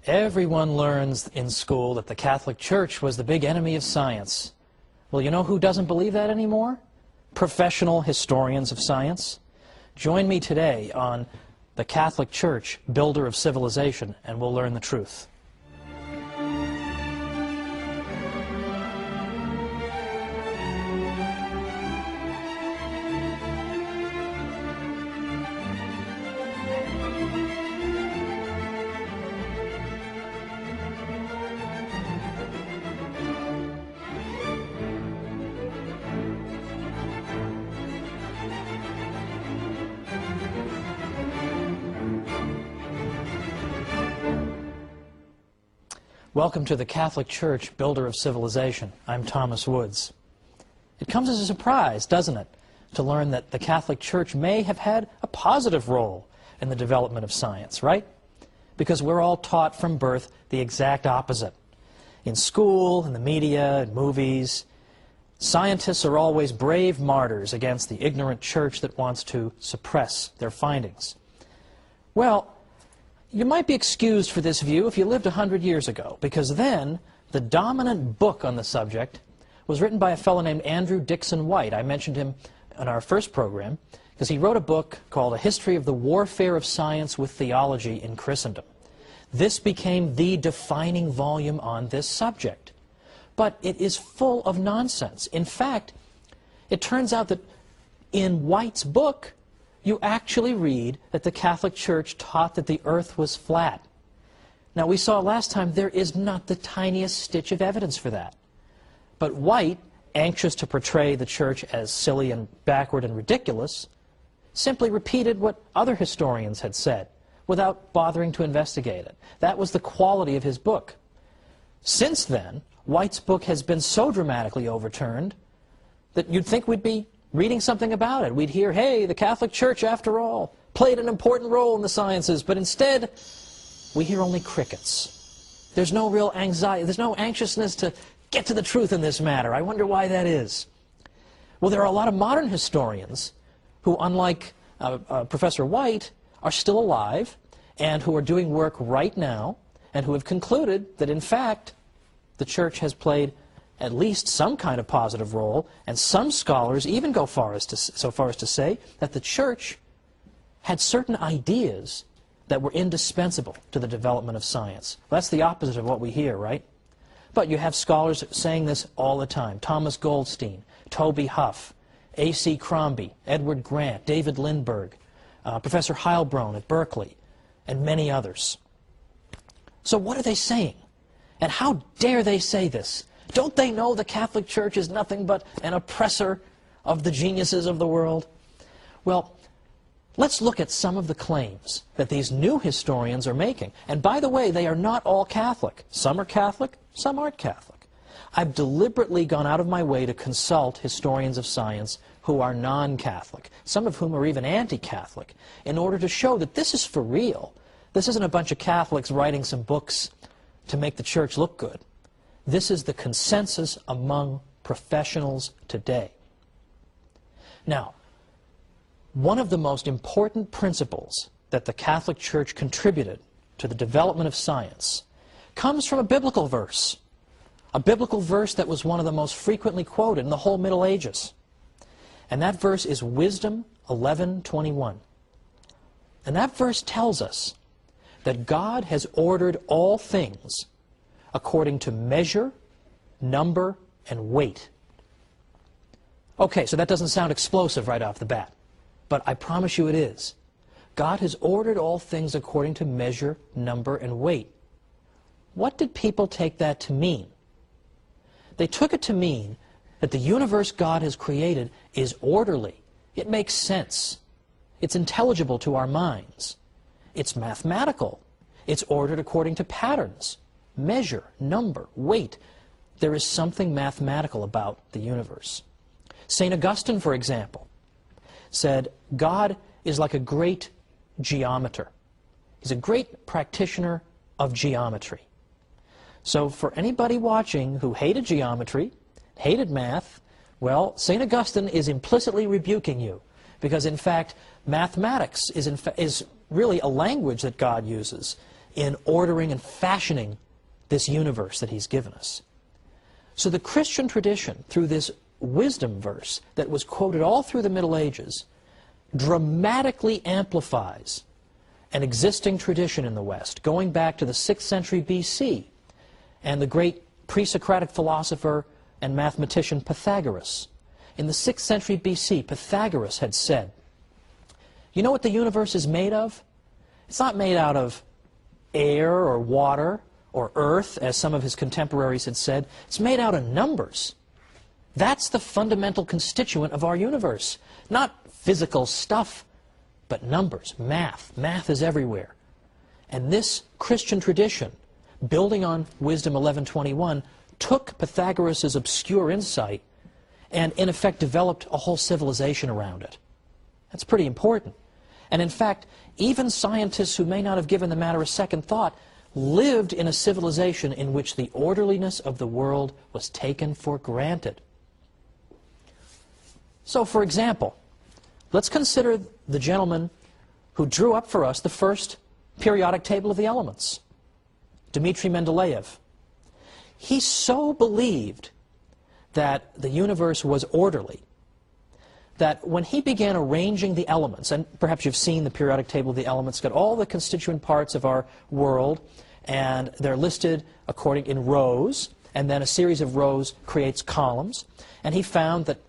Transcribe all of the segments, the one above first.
Everyone learns in school that the Catholic Church was the big enemy of science. Well, you know who doesn't believe that anymore? Professional historians of science. Join me today on the Catholic Church, Builder of Civilization, and we'll learn the truth. Welcome to the Catholic Church, Builder of Civilization. I'm Thomas Woods. It comes as a surprise, doesn't it, to learn that the Catholic Church may have had a positive role in the development of science, right? Because we're all taught from birth the exact opposite. In school, in the media, in movies, scientists are always brave martyrs against the ignorant church that wants to suppress their findings. Well, you might be excused for this view if you lived 100 years ago, because then the dominant book on the subject was written by a fellow named Andrew Dixon White. I mentioned him in our first program because he wrote a book called A History of the Warfare of Science with Theology in Christendom. This became the defining volume on this subject. But it is full of nonsense. In fact, it turns out that in White's book, you actually read that the Catholic Church taught that the earth was flat. Now, we saw last time there is not the tiniest stitch of evidence for that. But White, anxious to portray the church as silly and backward and ridiculous, simply repeated what other historians had said without bothering to investigate it. That was the quality of his book. Since then, White's book has been so dramatically overturned that you'd think we'd be reading something about it. We'd hear, hey, the Catholic Church, after all, played an important role in the sciences, but instead, we hear only crickets. There's no real anxiety, there's no anxiousness to get to the truth in this matter. I wonder why that is. Well, there are a lot of modern historians who, unlike Professor White, are still alive and who are doing work right now and who have concluded that, in fact, the Church has played at least some kind of positive role, and some scholars even go so far as to say that the Church had certain ideas that were indispensable to the development of science. That's the opposite of what we hear, right? But you have scholars saying this all the time. Thomas Goldstein, Toby Huff, A.C. Crombie, Edward Grant, David Lindbergh, Professor Heilbronn at Berkeley, and many others. So what are they saying? And how dare they say this? Don't they know the Catholic Church is nothing but an oppressor of the geniuses of the world? Well, let's look at some of the claims that these new historians are making. And by the way, they are not all Catholic. Some are Catholic, some aren't Catholic. I've deliberately gone out of my way to consult historians of science who are non-Catholic, some of whom are even anti-Catholic, in order to show that this is for real. This isn't a bunch of Catholics writing some books to make the Church look good. This is the consensus among professionals today. Now, one of the most important principles that the Catholic Church contributed to the development of science comes from a biblical verse that was one of the most frequently quoted in the whole Middle Ages. And that verse is Wisdom 11:21. And that verse tells us that God has ordered all things according to measure, number, and weight. Okay, so that doesn't sound explosive right off the bat, but I promise you it is. God has ordered all things according to measure, number, and weight. What did people take that to mean? They took it to mean that the universe God has created is orderly. It makes sense. It's intelligible to our minds. It's mathematical. It's ordered according to patterns. Measure, number, weight. There is something mathematical about the universe. St. Augustine, for example, said God is like a great geometer. He's a great practitioner of geometry. So for anybody watching who hated geometry, hated math, well, St. Augustine is implicitly rebuking you, because in fact mathematics is really a language that God uses. in ordering and fashioning this universe that he's given us. So the Christian tradition, through this wisdom verse that was quoted all through the Middle Ages, dramatically amplifies an existing tradition in the West, going back to the 6th century BC, and the great pre-Socratic philosopher and mathematician Pythagoras. In the 6th century BC, Pythagoras had said, you know what the universe is made of? It's not made out of air or water or earth, as some of his contemporaries had said. It's made out of numbers. That's the fundamental constituent of our universe. Not physical stuff, but numbers, math. Math is everywhere. And this Christian tradition, building on Wisdom 11:21, took Pythagoras' obscure insight and, in effect, developed a whole civilization around it. That's pretty important. And in fact, even scientists who may not have given the matter a second thought lived in a civilization in which the orderliness of the world was taken for granted. So, for example, let's consider the gentleman who drew up for us the first periodic table of the elements, Dmitri Mendeleev. He so believed that the universe was orderly that when he began arranging the elements, and perhaps you've seen the periodic table of the elements, got all the constituent parts of our world, and they're listed according in rows, and then a series of rows creates columns, and he found that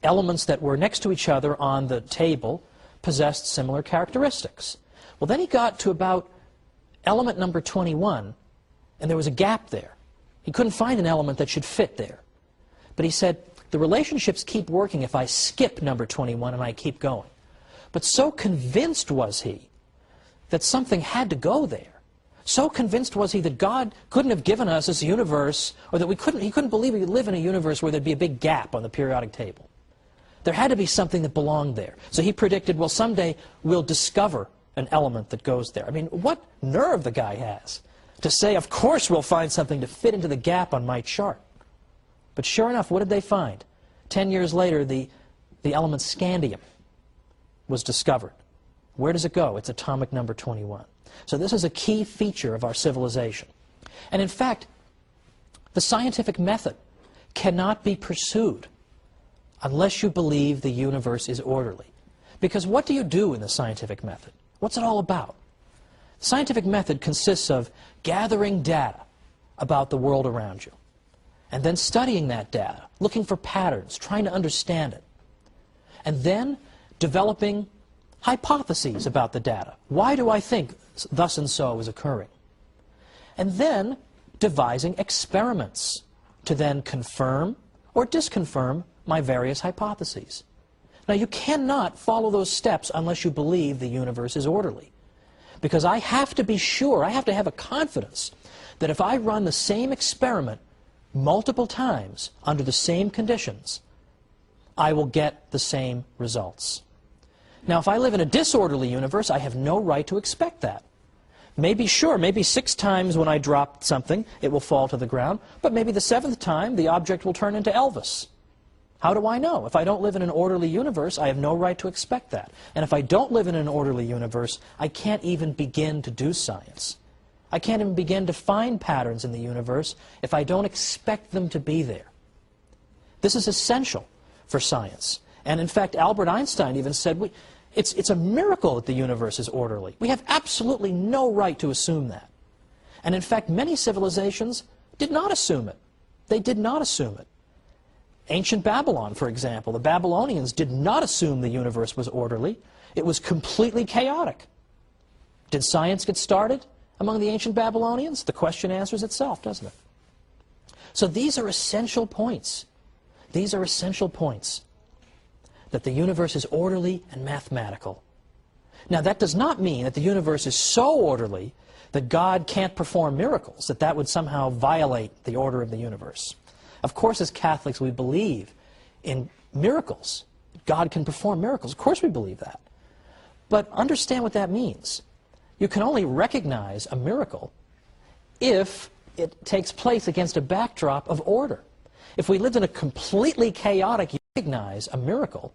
elements that were next to each other on the table possessed similar characteristics. Well, then he got to about element number 21, and there was a gap there. He couldn't find an element that should fit there. But he said, the relationships keep working if I skip number 21 and I keep going. But so convinced was he that something had to go there. So convinced was he that God couldn't have given us this universe, or that he couldn't believe we could live in a universe where there'd be a big gap on the periodic table. There had to be something that belonged there. So he predicted, well, someday we'll discover an element that goes there. I mean, what nerve the guy has to say, of course we'll find something to fit into the gap on my chart. But sure enough, what did they find? 10 years later, the element scandium was discovered. Where does it go? It's atomic number 21. So this is a key feature of our civilization. And in fact, the scientific method cannot be pursued unless you believe the universe is orderly. Because what do you do in the scientific method? What's it all about? The scientific method consists of gathering data about the world around you, and then studying that data, looking for patterns, trying to understand it, and then developing hypotheses about the data. Why do I think thus and so is occurring? And then devising experiments to then confirm or disconfirm my various hypotheses. Now, you cannot follow those steps unless you believe the universe is orderly. Because I have to be sure, I have to have a confidence that if I run the same experiment multiple times under the same conditions, I will get the same results. Now, if I live in a disorderly universe, I have no right to expect that. Maybe 6 times when I drop something, it will fall to the ground, but maybe the 7th time, the object will turn into Elvis. How do I know? If I don't live in an orderly universe, I have no right to expect that. And if I don't live in an orderly universe, I can't even begin to do science. I can't even begin to find patterns in the universe if I don't expect them to be there. This is essential for science. And in fact, Albert Einstein even said, it's a miracle that the universe is orderly. We have absolutely no right to assume that. And in fact, many civilizations did not assume it. They did not assume it. Ancient Babylon, for example, the Babylonians did not assume the universe was orderly. It was completely chaotic. Did science get started among the ancient Babylonians? The question answers itself, doesn't it? So these are essential points. These are essential points. That the universe is orderly and mathematical. Now, that does not mean that the universe is so orderly that God can't perform miracles, that would somehow violate the order of the universe. Of course, as Catholics, we believe in miracles. God can perform miracles. Of course we believe that. But understand what that means. You can only recognize a miracle if it takes place against a backdrop of order. If we lived in a completely chaotic, you recognize a miracle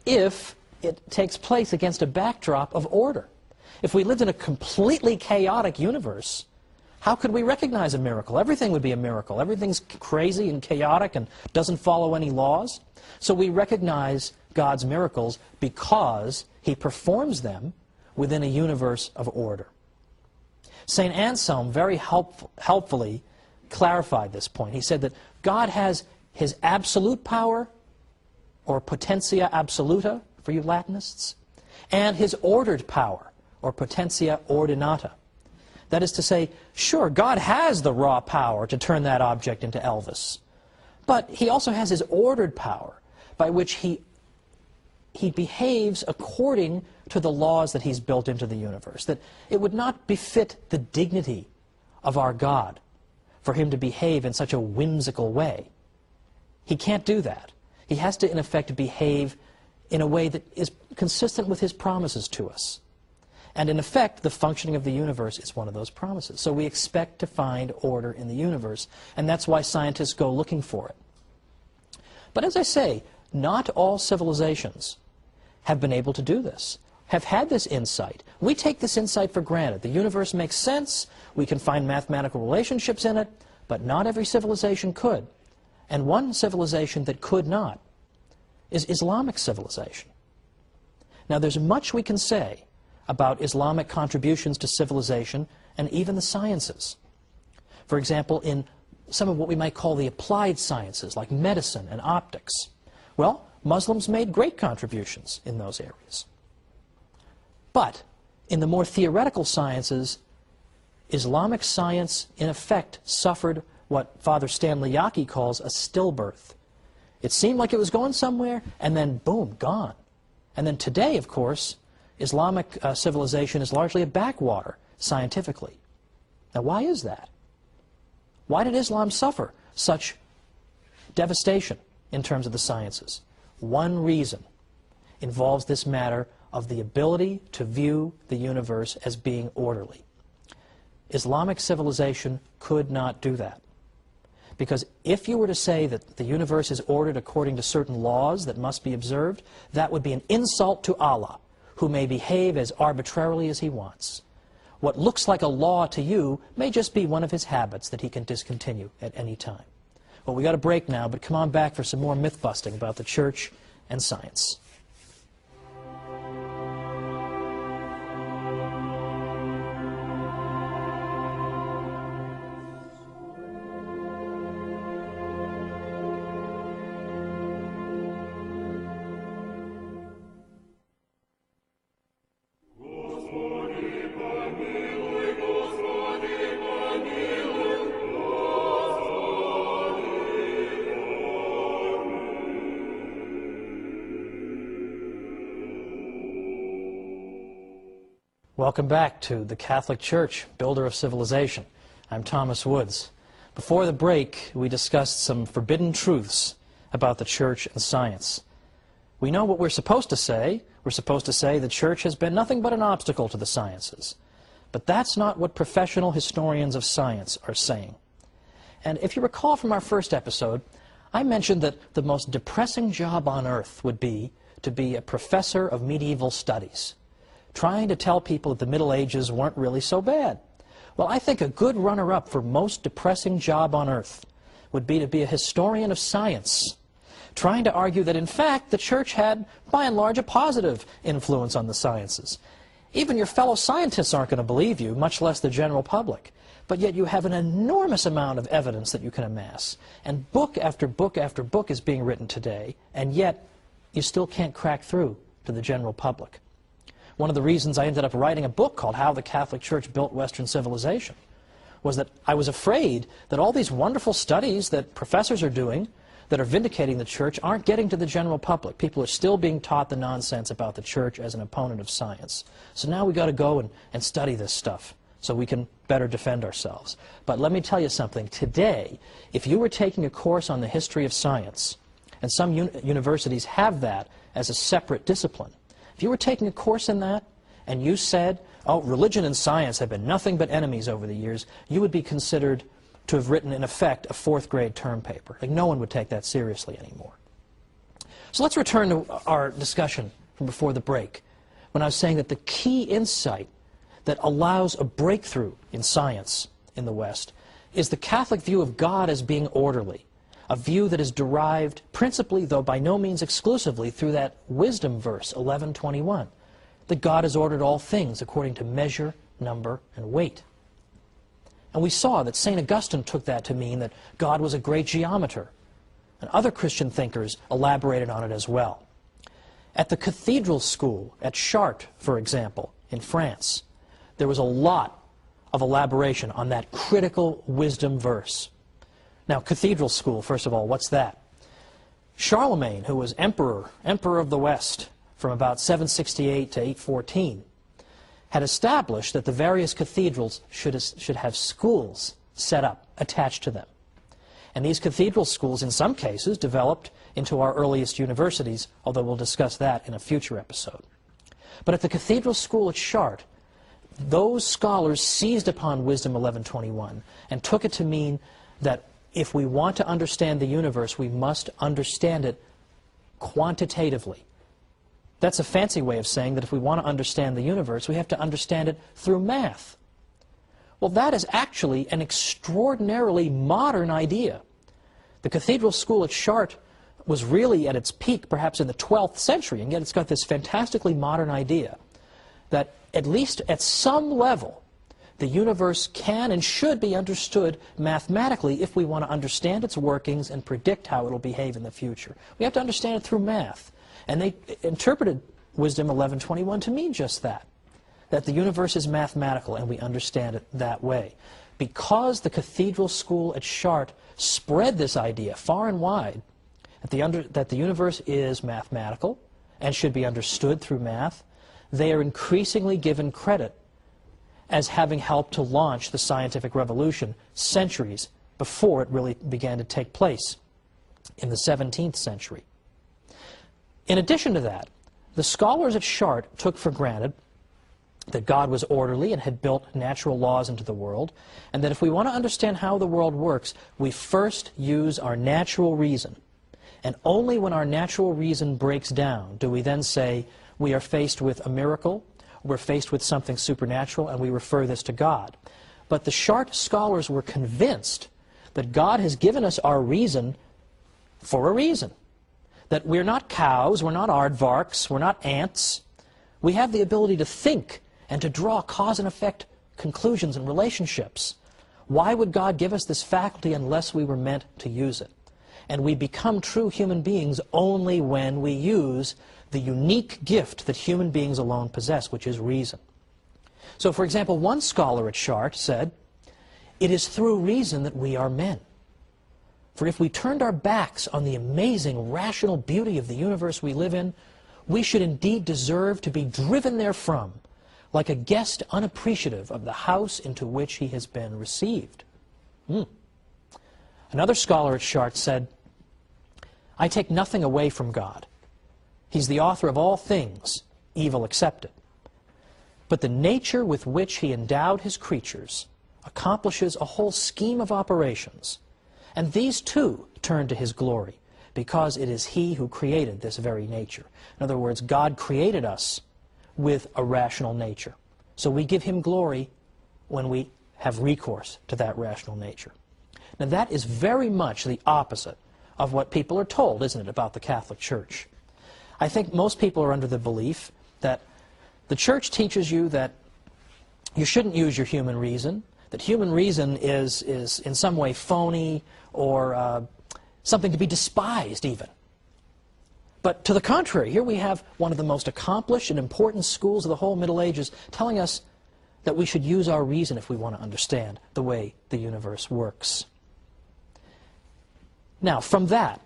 if it takes place against a backdrop of order. If we lived in a completely chaotic universe, how could we recognize a miracle? Everything would be a miracle. Everything's crazy and chaotic and doesn't follow any laws. So we recognize God's miracles because He performs them within a universe of order. St. Anselm very helpfully clarified this point. He said that God has His absolute power, or potentia absoluta for you Latinists, and His ordered power, or potentia ordinata. That is to say, sure, God has the raw power to turn that object into Elvis, but He also has His ordered power by which He behaves according to the laws that He's built into the universe, that it would not befit the dignity of our God for Him to behave in such a whimsical way. He can't do that. He has to, in effect, behave in a way that is consistent with His promises to us. And in effect, the functioning of the universe is one of those promises. So we expect to find order in the universe, and that's why scientists go looking for it. But as I say, not all civilizations have been able to do this, have had this insight. We take this insight for granted. The universe makes sense, we can find mathematical relationships in it, but not every civilization could. And one civilization that could not is Islamic civilization. Now, there's much we can say about Islamic contributions to civilization and even the sciences. For example, in some of what we might call the applied sciences, like medicine and optics. Well, Muslims made great contributions in those areas. But in the more theoretical sciences, Islamic science, in effect, suffered what Father Stanley Yaki calls a stillbirth. It seemed like it was going somewhere, and then boom, gone. And then today, of course, Islamic civilization is largely a backwater, scientifically. Now, why is that? Why did Islam suffer such devastation in terms of the sciences? One reason involves this matter of the ability to view the universe as being orderly. Islamic civilization could not do that. Because if you were to say that the universe is ordered according to certain laws that must be observed, that would be an insult to Allah, who may behave as arbitrarily as He wants. What looks like a law to you may just be one of His habits that He can discontinue at any time. Well, we got a break now, but come on back for some more myth-busting about the church and science. Welcome back to the Catholic Church, Builder of Civilization. I'm Thomas Woods. Before the break, we discussed some forbidden truths about the church and science. We know what we're supposed to say. We're supposed to say the church has been nothing but an obstacle to the sciences. But that's not what professional historians of science are saying. And if you recall from our first episode, I mentioned that the most depressing job on earth would be to be a professor of medieval studies, trying to tell people that the Middle Ages weren't really so bad. Well, I think a good runner-up for most depressing job on earth would be to be a historian of science, trying to argue that, in fact, the church had, by and large, a positive influence on the sciences. Even your fellow scientists aren't going to believe you, much less the general public. But yet you have an enormous amount of evidence that you can amass. And book after book after book is being written today, and yet you still can't crack through to the general public. One of the reasons I ended up writing a book called How the Catholic Church Built Western Civilization was that I was afraid that all these wonderful studies that professors are doing that are vindicating the church aren't getting to the general public. People are still being taught the nonsense about the church as an opponent of science. So now we've got to go and study this stuff so we can better defend ourselves. But let me tell you something. Today, if you were taking a course on the history of science, and some universities have that as a separate discipline, if you were taking a course in that, and you said, oh, religion and science have been nothing but enemies over the years, you would be considered to have written, in effect, a fourth-grade term paper. Like, no one would take that seriously anymore. So let's return to our discussion from before the break, when I was saying that the key insight that allows a breakthrough in science in the West is the Catholic view of God as being orderly, a view that is derived principally, though by no means exclusively, through that wisdom verse, 11:21, that God has ordered all things according to measure, number, and weight. And we saw that St. Augustine took that to mean that God was a great geometer, and other Christian thinkers elaborated on it as well. At the cathedral school at Chartres, for example, in France, there was a lot of elaboration on that critical wisdom verse. Now, cathedral school, first of all, what's that? Charlemagne, who was emperor of the West from about 768 to 814, had established that the various cathedrals should have schools set up, attached to them. And these cathedral schools, in some cases, developed into our earliest universities, although we'll discuss that in a future episode. But at the cathedral school at Chartres, those scholars seized upon Wisdom 11:21 and took it to mean that if we want to understand the universe, we must understand it quantitatively. That's a fancy way of saying that if we want to understand the universe, we have to understand it through math. Well, that is actually an extraordinarily modern idea. The cathedral school at Chartres was really at its peak perhaps in the 12th century, and yet it's got this fantastically modern idea that at least at some level, the universe can and should be understood mathematically if we want to understand its workings and predict how it will behave in the future. We have to understand it through math. And they interpreted Wisdom 11:21 to mean just that the universe is mathematical and we understand it that way. Because the cathedral school at Chartres spread this idea far and wide that the universe is mathematical and should be understood through math, they are increasingly given credit as having helped to launch the scientific revolution centuries before it really began to take place in the 17th century. In addition to that, the scholars at Chartres took for granted that God was orderly and had built natural laws into the world, and that if we want to understand how the world works, we first use our natural reason. And only when our natural reason breaks down do we then say we are faced with a miracle, we're faced with something supernatural, and we refer this to God. But the Chartres scholars were convinced that God has given us our reason for a reason. That we're not cows, we're not aardvarks, we're not ants. We have the ability to think and to draw cause and effect conclusions and relationships. Why would God give us this faculty unless we were meant to use it? And we become true human beings only when we use the unique gift that human beings alone possess, which is reason. So, for example, one scholar at Chartres said, "It is through reason that we are men. For if we turned our backs on the amazing rational beauty of the universe we live in, we should indeed deserve to be driven therefrom, like a guest unappreciative of the house into which he has been received." Another scholar at Chartres said, "I take nothing away from God. He's the author of all things, evil excepted. But the nature with which he endowed his creatures accomplishes a whole scheme of operations, and these too turn to his glory, because it is he who created this very nature." In other words, God created us with a rational nature. So we give him glory when we have recourse to that rational nature. Now that is very much the opposite of what people are told, isn't it, about the Catholic Church? I think most people are under the belief that the Church teaches you that you shouldn't use your human reason, that human reason is in some way phony or something to be despised even. But to the contrary, here we have one of the most accomplished and important schools of the whole Middle Ages telling us that we should use our reason if we want to understand the way the universe works. Now, from that,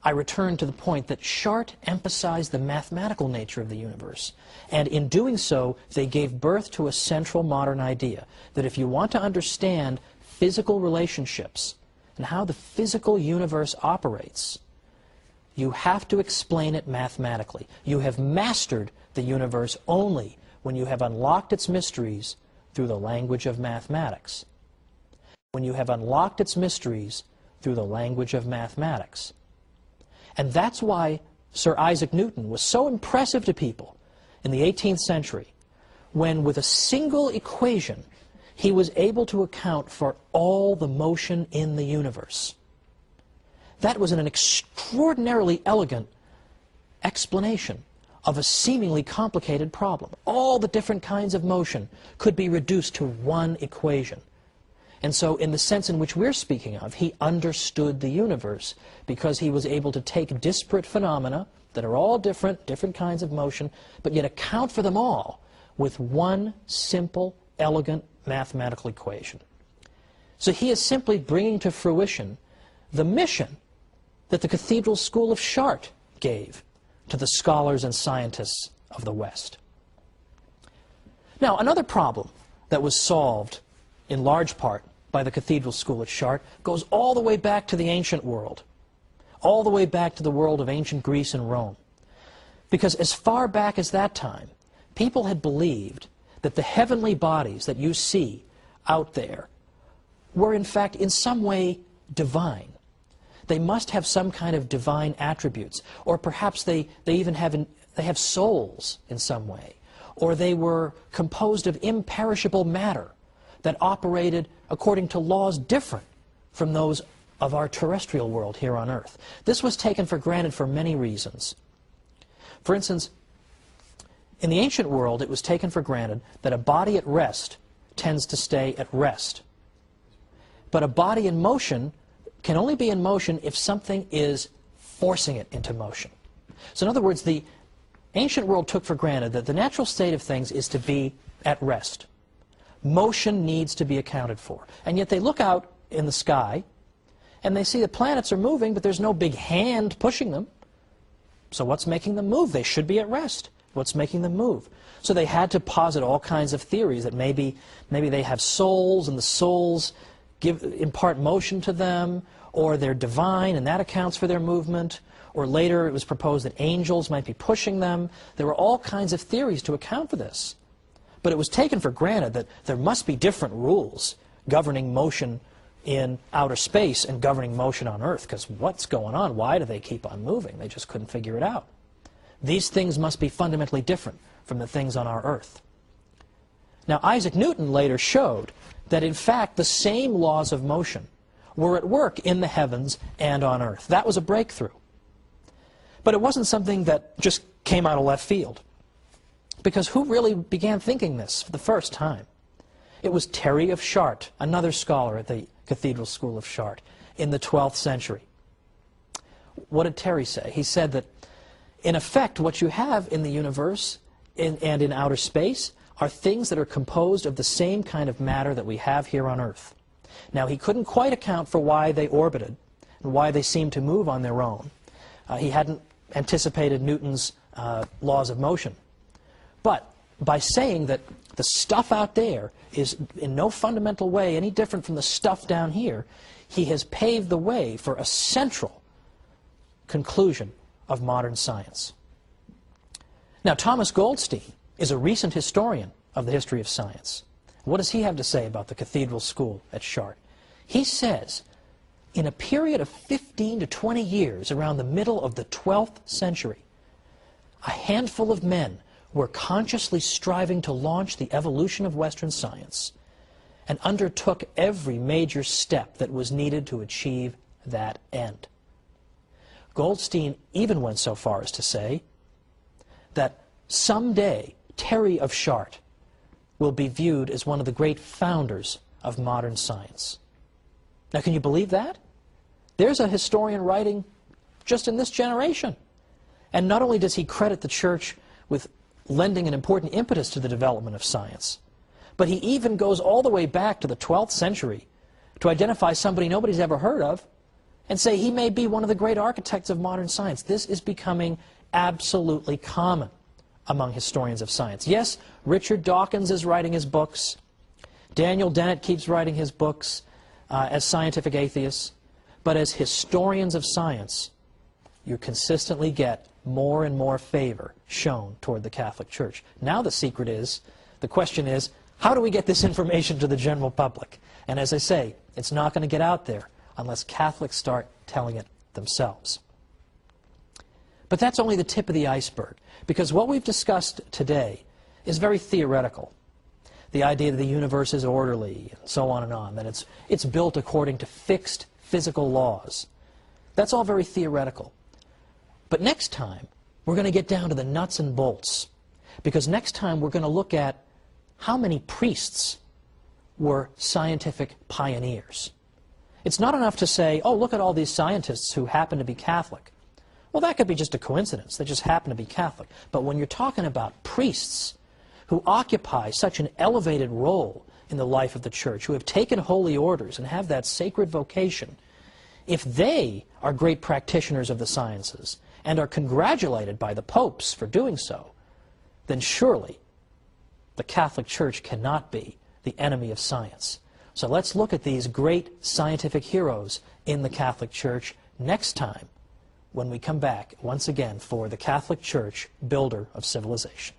I return to the point that Chartres emphasized the mathematical nature of the universe, and in doing so, they gave birth to a central modern idea, that if you want to understand physical relationships and how the physical universe operates, you have to explain it mathematically. You have mastered the universe only when you have unlocked its mysteries through the language of mathematics. When you have unlocked its mysteries through the language of mathematics. And that's why Sir Isaac Newton was so impressive to people in the 18th century, when with a single equation he was able to account for all the motion in the universe. That was an extraordinarily elegant explanation of a seemingly complicated problem. All the different kinds of motion could be reduced to one equation. And so in the sense in which we're speaking of, he understood the universe because he was able to take disparate phenomena that are all different kinds of motion, but yet account for them all with one simple, elegant mathematical equation. So he is simply bringing to fruition the mission that the Cathedral School of Chartres gave to the scholars and scientists of the West. Now, another problem that was solved in large part by the Cathedral School at Chartres goes all the way back to the ancient world, all the way back to the world of ancient Greece and Rome. Because as far back as that time, people had believed that the heavenly bodies that you see out there were in fact in some way divine. They must have some kind of divine attributes, or perhaps they even have souls in some way, or they were composed of imperishable matter that operated according to laws different from those of our terrestrial world here on Earth. This was taken for granted for many reasons. For instance, in the ancient world, it was taken for granted that a body at rest tends to stay at rest. But a body in motion can only be in motion if something is forcing it into motion. So in other words, the ancient world took for granted that the natural state of things is to be at rest. Motion needs to be accounted for. And yet they look out in the sky and they see the planets are moving, but there's no big hand pushing them. So what's making them move? They should be at rest. What's making them move? So they had to posit all kinds of theories that maybe they have souls and the souls impart motion to them, or they're divine and that accounts for their movement, or later it was proposed that angels might be pushing them. There were all kinds of theories to account for this. But it was taken for granted that there must be different rules governing motion in outer space and governing motion on Earth, because what's going on? Why do they keep on moving? They just couldn't figure it out. These things must be fundamentally different from the things on our Earth. Now, Isaac Newton later showed that, in fact, the same laws of motion were at work in the heavens and on Earth. That was a breakthrough. But it wasn't something that just came out of left field. Because who really began thinking this for the first time? It was Terry of Chartres, another scholar at the Cathedral School of Chartres, in the 12th century. What did Terry say? He said that, in effect, what you have in the universe and in outer space are things that are composed of the same kind of matter that we have here on Earth. Now, he couldn't quite account for why they orbited and why they seemed to move on their own. He hadn't anticipated Newton's laws of motion. But by saying that the stuff out there is in no fundamental way any different from the stuff down here, he has paved the way for a central conclusion of modern science. Now, Thomas Goldstein is a recent historian of the history of science. What does he have to say about the Cathedral School at Chartres? He says, in a period of 15 to 20 years, around the middle of the 12th century, a handful of men were consciously striving to launch the evolution of Western science and undertook every major step that was needed to achieve that end. Goldstein even went so far as to say that someday Terry of Chartres will be viewed as one of the great founders of modern science. Now, can you believe that? There's a historian writing just in this generation. And not only does he credit the church with lending an important impetus to the development of science, but he even goes all the way back to the 12th century to identify somebody nobody's ever heard of and say he may be one of the great architects of modern science. This is becoming absolutely common among historians of science. Yes, Richard Dawkins is writing his books. Daniel Dennett keeps writing his books as scientific atheists. But as historians of science, you consistently get more and more favor shown toward the Catholic Church. Now the question is, how do we get this information to the general public? And as I say, it's not going to get out there unless Catholics start telling it themselves. But that's only the tip of the iceberg, because what we've discussed today is very theoretical. The idea that the universe is orderly, and so on and on, that it's built according to fixed physical laws. That's all very theoretical. But next time, we're going to get down to the nuts and bolts, because next time we're going to look at how many priests were scientific pioneers. It's not enough to say, oh, look at all these scientists who happen to be Catholic. Well, that could be just a coincidence. They just happen to be Catholic. But when you're talking about priests who occupy such an elevated role in the life of the church, who have taken holy orders and have that sacred vocation, if they are great practitioners of the sciences and are congratulated by the popes for doing so, then surely the Catholic Church cannot be the enemy of science. So let's look at these great scientific heroes in the Catholic Church next time when we come back once again for the Catholic Church, builder of civilization.